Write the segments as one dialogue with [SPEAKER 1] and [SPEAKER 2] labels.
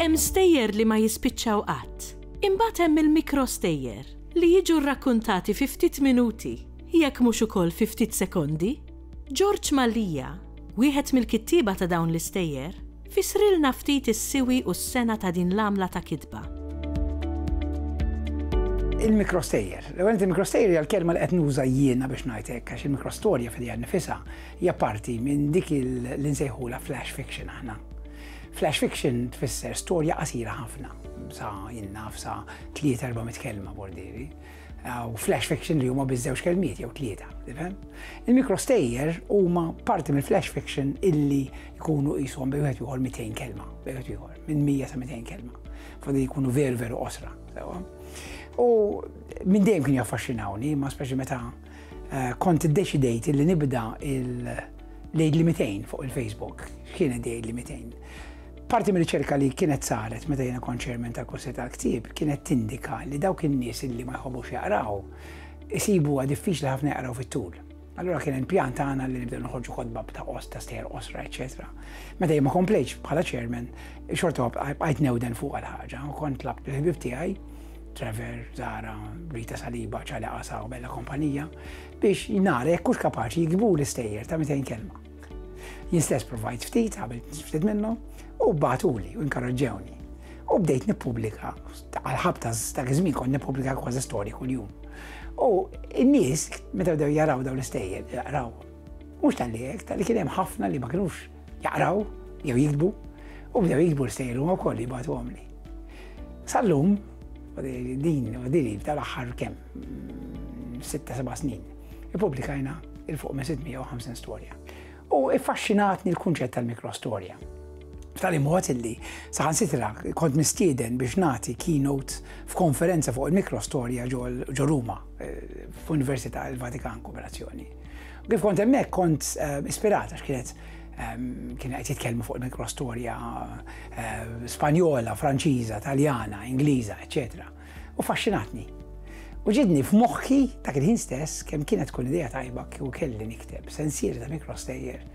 [SPEAKER 1] Hemm stejjer li ma jispiċċaw qatt. Imbagħad hemm il-mikro stejjer li jiġu rrakkuntati fi ftit minuti, jekk mhux ukoll fi ftit sekondi. George Malija, wieħed mill-kittieba ta' dawn l-istejjer, fisrilna ftit is-siwi u s-sena ta' din l-għamla ta' kitba.
[SPEAKER 2] Il-mikrostejjer. L-ewwel il-mikrostejjer hija l-kelma li qed nuża jiena biex ngħid hekk għax il-mikrostorja fil-hija nifisha hija parti minn dik li nsejħula flash fiction aħna. Flash fiction tfisser storja qasira ħafna, sa jinnaf sa 3-400 kelma bordieri. U flash fiction li huma biż-żewġ kelmiet jew tlieta, tifhem? Il-mikrostejjer huma parti mill-flash fiction illi jkunu qishom bejn wieħed ieħor 200 kelma, bejn wieħed ieħor minn 100 sa 200 kelma. Fodi jkunu veru qosra. U minn dejjem kien jaffaxxinawni, ma speċi meta kont iddeċidejt li nibda l-Eid 200 fuq il-Facebook, kienet Eid 200. Parti mill-riċerka li kienet saret meta jiena kont chairman tal-Kunsill tal-Ktieb kienet tindika li dawk in-nies li ma jħobbux jaqraw isibuha diffiċli ħafna jaqraw fit-tul. Allura kien il-pjan tagħna li nibdew noħorġu ħodba ta' stejjer qosra, eċetera. Meta jien ma komplejtx bħala chairman, xorta bqajt newden fuq għal-ħaġa u kont tlabt il-ħbieb tiegħi, Trevor, Zara, Rita Saliba, ċali Qasa u bella kompanija, biex nara jekk hux kapaċi jikbu l-istejjer ta' 200 kelma. Jien stess provajt ftit, għabilt ftit minnhom, u batuli u inkarraġġewni. U bdejt nippubblika, għal-ħabta ta' żmien kont nippubblika kważi storji kuljum. U n-nies meta bdew jaraw dawn l-istejjer, jaqraw. Mhux tal-li hekk, tal-li kien hemm ħafna li ma kinux jaqraw jew jiktbu, u bdew jiktbu l-istejjer huma wkoll jibgħatuhom li. Sal-lum, din tal-aħħar kemm 6-7 snin, ippubblikajna il-fuq minn 650 storja. U iffaxxinatni l-kunċett tal-mikrostorja. F'tali mod illi saħansitra kont mistieden biex nagħti keynote f'konferenza fuq il-mikrostorja ġo Ruma f'Università il-Vatikan Kooperazzjoni. U kif kont hemmhekk kont ispirata għax kien qed jitkellmu fuq il-mikrostorja Spanjola, Franċiża, Taljana, Ingliża, eċetera. U faxxinatni. U ġidni f'moħħi ta' kien stess kemm kienet tkun idea tajba kieku kelli nikteb sensieri ta' mikrostejjer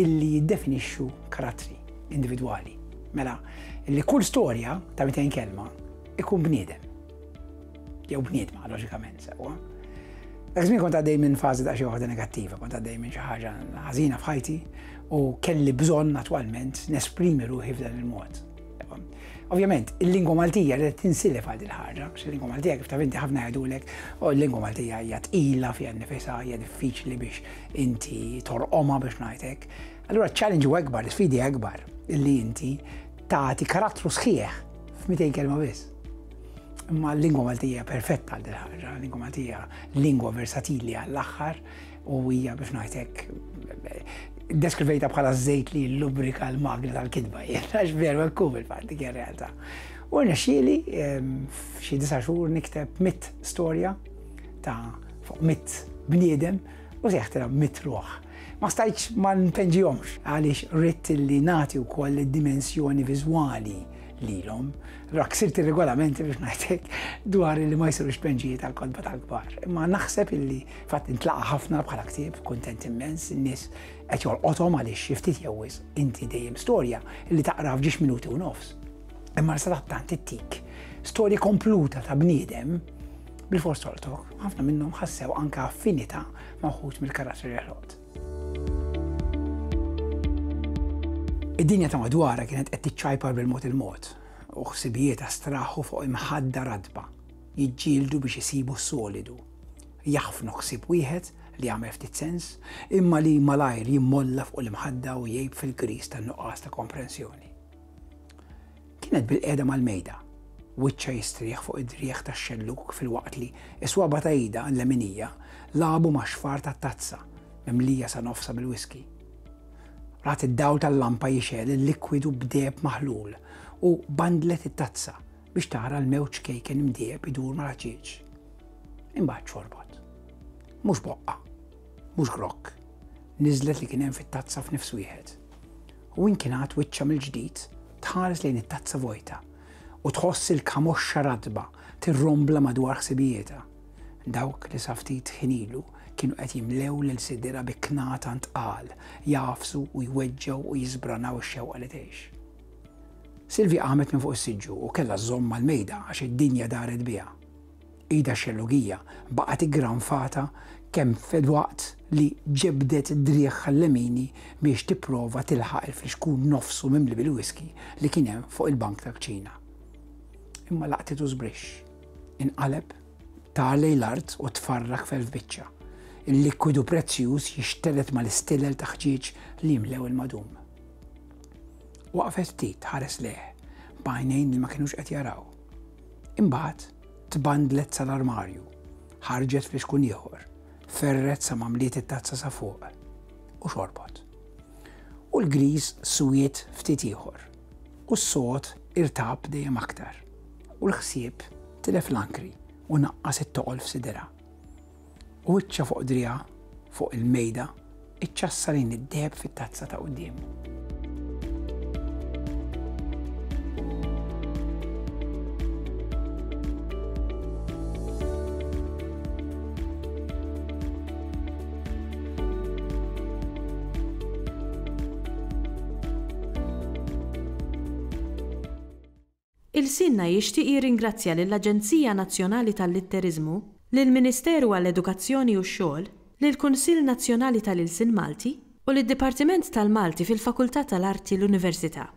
[SPEAKER 2] illi jiddefinixxu karattri individwali. Mela, illi kull storja ta' 200 kelma ikun bniedem. Jew bniedma, loġikament, sewwa. Dak żmien kont għaddej minn fażi ta' xi waħda negattiva, kont għaddej minn xi ħaġa ħażina f'ħajti u kelli bżonn attwalment nesprimi ruħi f'dan il-mod. Ovvjament, il-lingwa Maltija li tinsilef għal din ħaġa, għax il-lingwa Maltija kif taf inti ħafna jgħidulek, u l-lingwa Maltija hija tqila fiha nnifisha, hija diffiċli biex inti torqomha biex ngħidlek. Allura ċ-challenge akbar, sfidi akbar illi inti tagħti karattru sħiħ f'200 kelma biss. Imma l-lingwa Maltija perfetta għal din ħaġa, l-lingwa Maltija lingwa versatili għall-aħħar u hija biex ngħidlek deskrivejta bħala żejt li lubrika l-magna tal-kidba, għax veru għal-kum il-fatt dik realtà. U rnexxieli f'xi 9 xhur nikteb 100 storja ta' fuq 100 bniedem u seħħtela 100 ruħ. Ma stajtx ma npenġihomx għaliex ridt li nagħti wkoll id-dimensjoni viżwali lilhom. Allura ksirt ir-regolamenti biex ngħidlek dwar li ma jsirux penġijiet tal-kodba tal-kbar. Imma naħseb illi fatt intlaqa ħafna bħala ktieb, kuntent immens, in-nies qed jolqothom għaliex xi ftit jewwies inti dejjem storja illi taqra f'ġiex minuti u nofs. Imma sa tant ittik storja kompluta ta' bniedem bil-fors toltok, ħafna minnhom ħassew anke affinità ma' wħud mill-karatteri ħlot. Id-dinja ta' madwara kienet qed tiċċajpar bil-mod il-mod u ħsibijiet astraħu fuq imħadda radba, jiġġieldu biex isibu s-solidu. Jaħfnu ħsieb wieħed li jagħmel ftit sens imma li malajr jimmolla fuq l-imħadda u jgħib fil-gris tan-nuqqas ta' komprensjoni. Kienet bil-qiegħda mal-mejda, wiċċa jistrieħ fuq id-drieħ tax-xelluk filwaqt li iswaba ta' ida l-leminija labu ma' xfar tat-tazza mimlija sa nofsa bil-whisky. Rat id-dawl tal-lampa jixel il-likwidu bdeb maħlul u bandlet it-tazza biex tara l-mewġ kejken mdieb idur ma' raċiċ. Imbagħad xorbot. Mhux boqqa, mhux grokk. Niżlet li kien hemm fit-tazza f'nifs wieħed. U inkinat wiċċa mill-ġdid tħares lejn it-tazza vojta u tħoss il-kamoxxa radba tirrombla madwar ħsibijieta. Dawk li saftit ħinilu kienu qed jimlew lil sidira bi knata ntqal, jafsu u jweġġew u jiżbranaw ix-xewqa li tgħix. Silvi qamet minn fuq is-siġġu u kellha żomm mal-mejda għax id-dinja daret biha. Ida xellugija baqgħet iggranfata kemm fil-waqt li ġebdet id-drieħ ħallemini biex tipprova tilħaq il-friskun nofsu mimli bil-whisky li kien hemm fuq il-bank ta' kċina. Imma laqtitu żbrixx. Inqaleb tarlej l-art u tfarrak f'biċċa. Il-likwidu prezzjuż jixtelet mal-istilel ta' ħġieġ li jimlew il-madum. Waqfet ftit ħares leħ, b'għajnejn li ma kinux qed jaraw. Imbagħad tbandlet sal-armarju, ħarġet friskun ieħor, ferret sa mamliet it-tazza sa fuq u xorbot. U l-griż suwiet ftit ieħor u s-sod irtab dejjem aktar u l-ħsieb tilef l-ankri u naqqas it-toqol f'sidera. U iċċa fuq driha fuq il-mejda iċċassa lejn id-deheb fit-tazza ta' quddiem.
[SPEAKER 1] Il-Sinna jixtieq jirringrazzja lill-Aġenzija Nazzjonali tal-Litterizmu, lill-Ministeru għall-Edukazzjoni u x-Xogħol, lill-Kunsill Nazzjonali tal-Ilsien Malti u lid-Dipartiment tal-Malti fil-Fakultà tal-Arti l-Università.